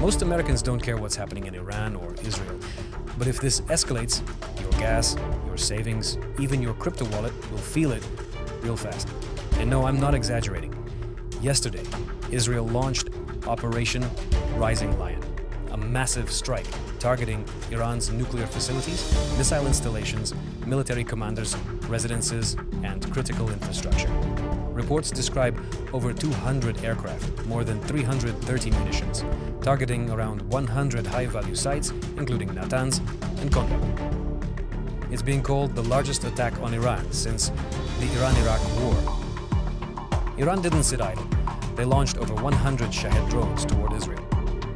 Most Americans don't care what's happening in Iran or Israel, but if this escalates, your gas, your savings, even your crypto wallet will feel it real fast. And no, I'm not exaggerating. Yesterday, Israel launched Operation Rising Lion, a massive strike targeting Iran's nuclear facilities, missile installations, military commanders, residences, and critical infrastructure. Reports describe over 200 aircraft, more than 330 munitions, targeting around 100 high-value sites, including Natanz and Kondor. It's being called the largest attack on Iran since the Iran-Iraq war. Iran didn't sit idle. They launched over 100 Shahed drones toward Israel,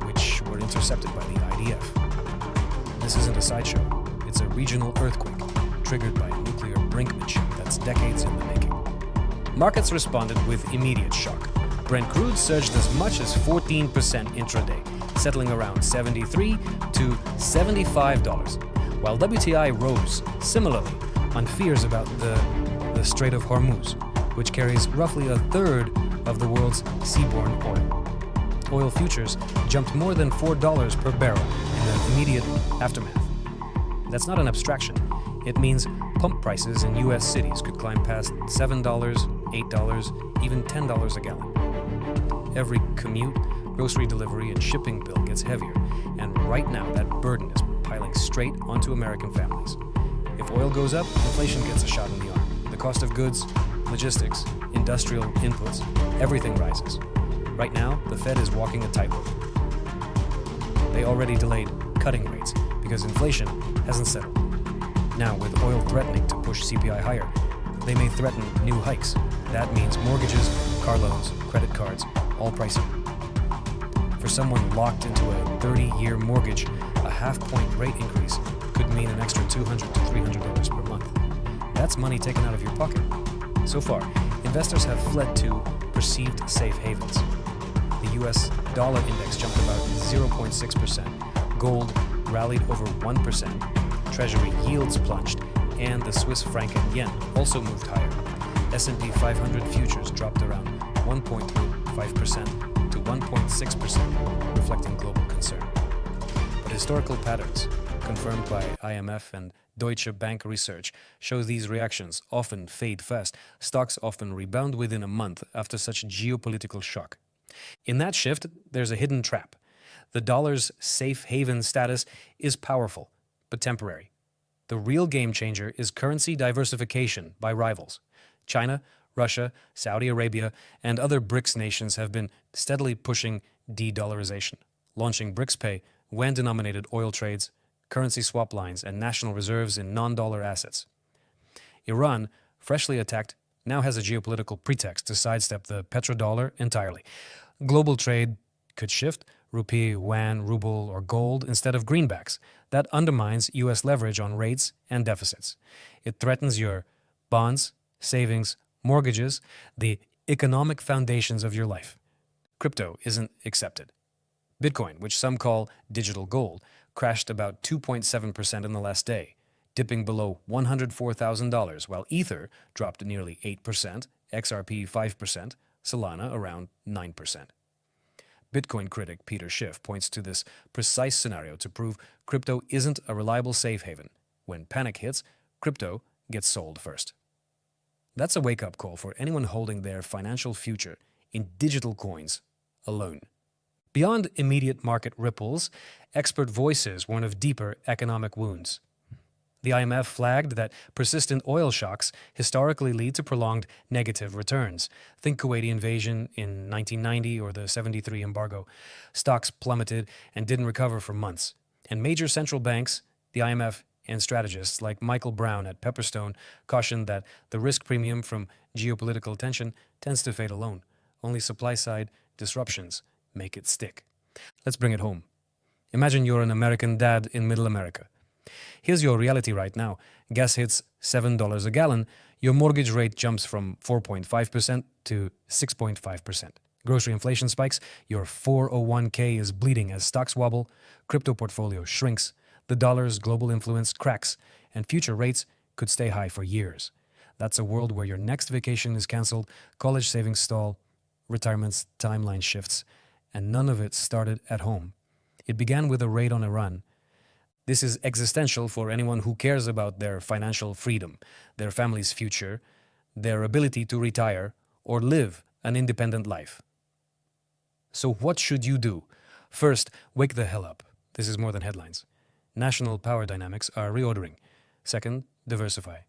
which were intercepted by the IDF. This isn't a sideshow. It's a regional earthquake triggered by a nuclear brinkmanship that's decades in the making. Markets responded with immediate shock. Brent crude surged as much as 14% intraday, settling around $73 to $75, while WTI rose similarly on fears about the Strait of Hormuz, which carries roughly a third of the world's seaborne oil. Oil futures jumped more than $4 per barrel in the immediate aftermath. That's not an abstraction. It means pump prices in U.S. cities could climb past $7, $8, even $10 a gallon. Every commute, grocery delivery, and shipping bill gets heavier, and right now that burden is piling straight onto American families. If oil goes up, inflation gets a shot in the arm. The cost of goods, logistics, industrial inputs, everything rises. Right now, the Fed is walking a tightrope. They already delayed cutting rates because inflation hasn't settled. Now, with oil threatening to push CPI higher, they may threaten new hikes. That means mortgages, car loans, credit cards, all pricing. For someone locked into a 30-year mortgage, a half-point rate increase could mean an extra $200 to $300 per month. That's money taken out of your pocket. So far, investors have fled to perceived safe havens. The US dollar index jumped about 0.6%, gold rallied over 1%, treasury yields plunged, and the Swiss franc and yen also moved higher. S&P 500 futures dropped around 1.5% to 1.6%, reflecting global concern. But historical patterns, confirmed by IMF and Deutsche Bank research, show these reactions often fade fast. Stocks often rebound within a month after such geopolitical shock. In that shift, there's a hidden trap. The dollar's safe haven status is powerful, but temporary. The real game changer is currency diversification by rivals. China, Russia, Saudi Arabia, and other BRICS nations have been steadily pushing de-dollarization, launching BRICS Pay, WAN-denominated oil trades, currency swap lines, and national reserves in non-dollar assets. Iran, freshly attacked, now has a geopolitical pretext to sidestep the petrodollar entirely. Global trade could shift, rupee, yuan, ruble, or gold instead of greenbacks. That undermines U.S. leverage on rates and deficits. It threatens your bonds, savings, mortgages, the economic foundations of your life. Crypto isn't accepted. Bitcoin, which some call digital gold, crashed about 2.7% in the last day, dipping below $104,000, while Ether dropped nearly 8%, XRP 5%, Solana around 9%. Bitcoin critic Peter Schiff points to this precise scenario to prove crypto isn't a reliable safe haven. When panic hits, crypto gets sold first. That's a wake-up call for anyone holding their financial future in digital coins alone. Beyond immediate market ripples, expert voices warn of deeper economic wounds. The IMF flagged that persistent oil shocks historically lead to prolonged negative returns. Think Kuwaiti invasion in 1990 or the 73 embargo. Stocks plummeted and didn't recover for months. And major central banks, the IMF, and strategists like Michael Brown at Pepperstone cautioned that the risk premium from geopolitical tension tends to fade alone. Only supply-side disruptions make it stick. Let's bring it home. Imagine you're an American dad in Middle America. Here's your reality right now. Gas hits $7 a gallon. Your mortgage rate jumps from 4.5% to 6.5%. Grocery inflation spikes. Your 401k is bleeding as stocks wobble. Crypto portfolio shrinks. The dollar's global influence cracks. And future rates could stay high for years. That's a world where your next vacation is canceled, college savings stall, retirement's timeline shifts, and none of it started at home. It began with a raid on Iran. This is existential for anyone who cares about their financial freedom, their family's future, their ability to retire or live an independent life. So what should you do? First, wake the hell up. This is more than headlines. National power dynamics are reordering. Second, diversify.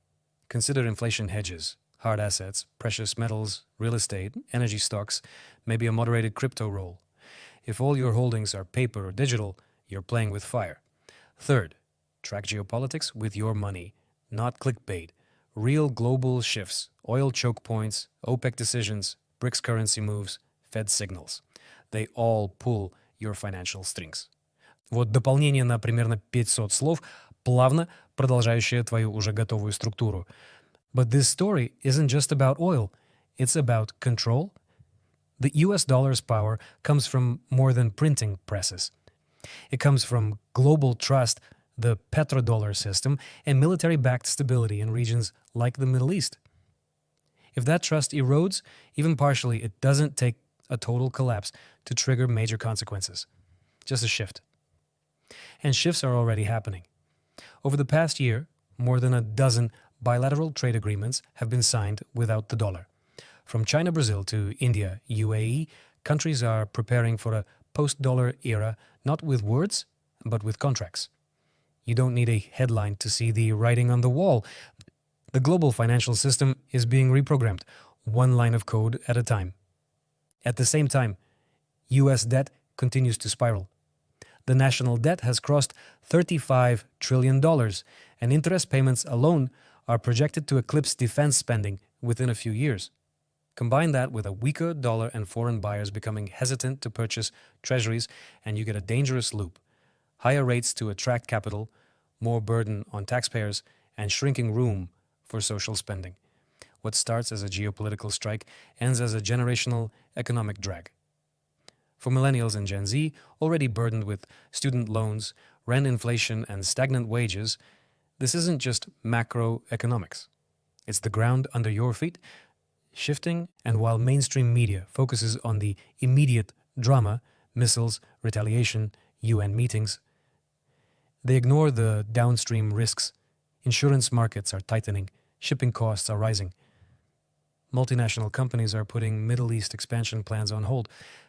Consider inflation hedges, hard assets, precious metals, real estate, energy stocks, maybe a moderated crypto roll. If all your holdings are paper or digital, you're playing with fire. Third, track geopolitics with your money, not clickbait. Real global shifts, oil choke points, OPEC decisions, BRICS currency moves, Fed signals. They all pull your financial strings. Вот дополнение на примерно 500 слов, плавно продолжающее твою уже готовую структуру. But this story isn't just about oil. It's about control. The US dollar's power comes from more than printing presses. It comes from global trust, the petrodollar system, and military-backed stability in regions like the Middle East. If that trust erodes, even partially, it doesn't take a total collapse to trigger major consequences. Just a shift. And shifts are already happening. Over the past year, more than a dozen bilateral trade agreements have been signed without the dollar. From China-Brazil to India, UAE, countries are preparing for a post-dollar era, not with words, but with contracts. You don't need a headline to see the writing on the wall. The global financial system is being reprogrammed, one line of code at a time. At the same time, US debt continues to spiral. The national debt has crossed $35 trillion, and interest payments alone are projected to eclipse defense spending within a few years. Combine that with a weaker dollar and foreign buyers becoming hesitant to purchase treasuries, and you get a dangerous loop. Higher rates to attract capital, more burden on taxpayers, and shrinking room for social spending. What starts as a geopolitical strike ends as a generational economic drag. For millennials and Gen Z, already burdened with student loans, rent inflation, and stagnant wages, this isn't just macroeconomics. It's the ground under your feet, shifting, and while mainstream media focuses on the immediate drama, missiles, retaliation, UN meetings, they ignore the downstream risks. Insurance markets are tightening, shipping costs are rising. Multinational companies are putting Middle East expansion plans on hold.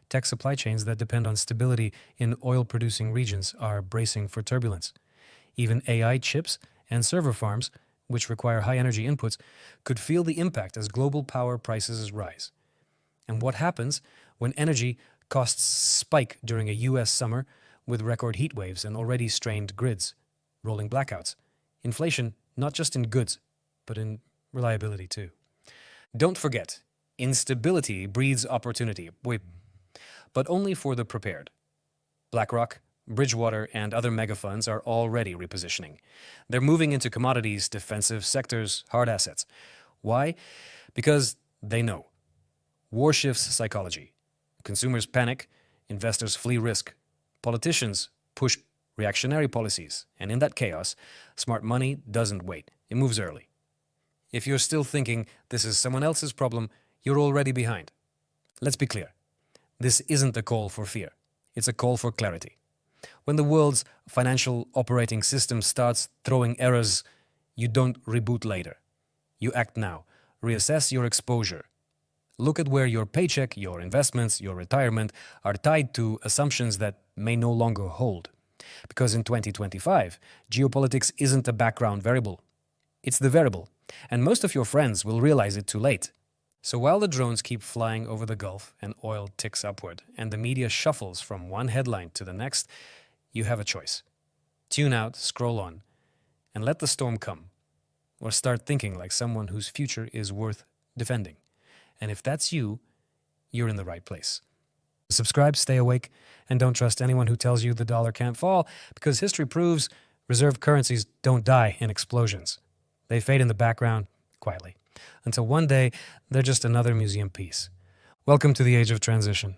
Tech supply chains that depend on stability in oil-producing regions are bracing for turbulence. Even AI chips and server farms, which require high-energy inputs, could feel the impact as global power prices rise. And what happens when energy costs spike during a U.S. summer with record heat waves and already strained grids, rolling blackouts? Inflation, not just in goods, but in reliability too. Don't forget, instability breeds opportunity, but only for the prepared. BlackRock, Bridgewater, and other mega funds are already repositioning. They're moving into commodities, defensive sectors, hard assets. Why? Because they know. War shifts psychology. Consumers panic, investors flee risk. Politicians push reactionary policies, and in that chaos, smart money doesn't wait. It moves early. If you're still thinking this is someone else's problem, you're already behind. Let's be clear. This isn't a call for fear. It's a call for clarity. When the world's financial operating system starts throwing errors, you don't reboot later. You act now. Reassess your exposure. Look at where your paycheck, your investments, your retirement are tied to assumptions that may no longer hold. Because in 2025, geopolitics isn't a background variable. It's the variable. And most of your friends will realize it too late. So while the drones keep flying over the Gulf and oil ticks upward and the media shuffles from one headline to the next, you have a choice. Tune out, scroll on, and let the storm come. Or start thinking like someone whose future is worth defending. And if that's you, you're in the right place. Subscribe, stay awake, and don't trust anyone who tells you the dollar can't fall, because history proves reserve currencies don't die in explosions. They fade in the background quietly, until one day they're just another museum piece. Welcome to the age of transition.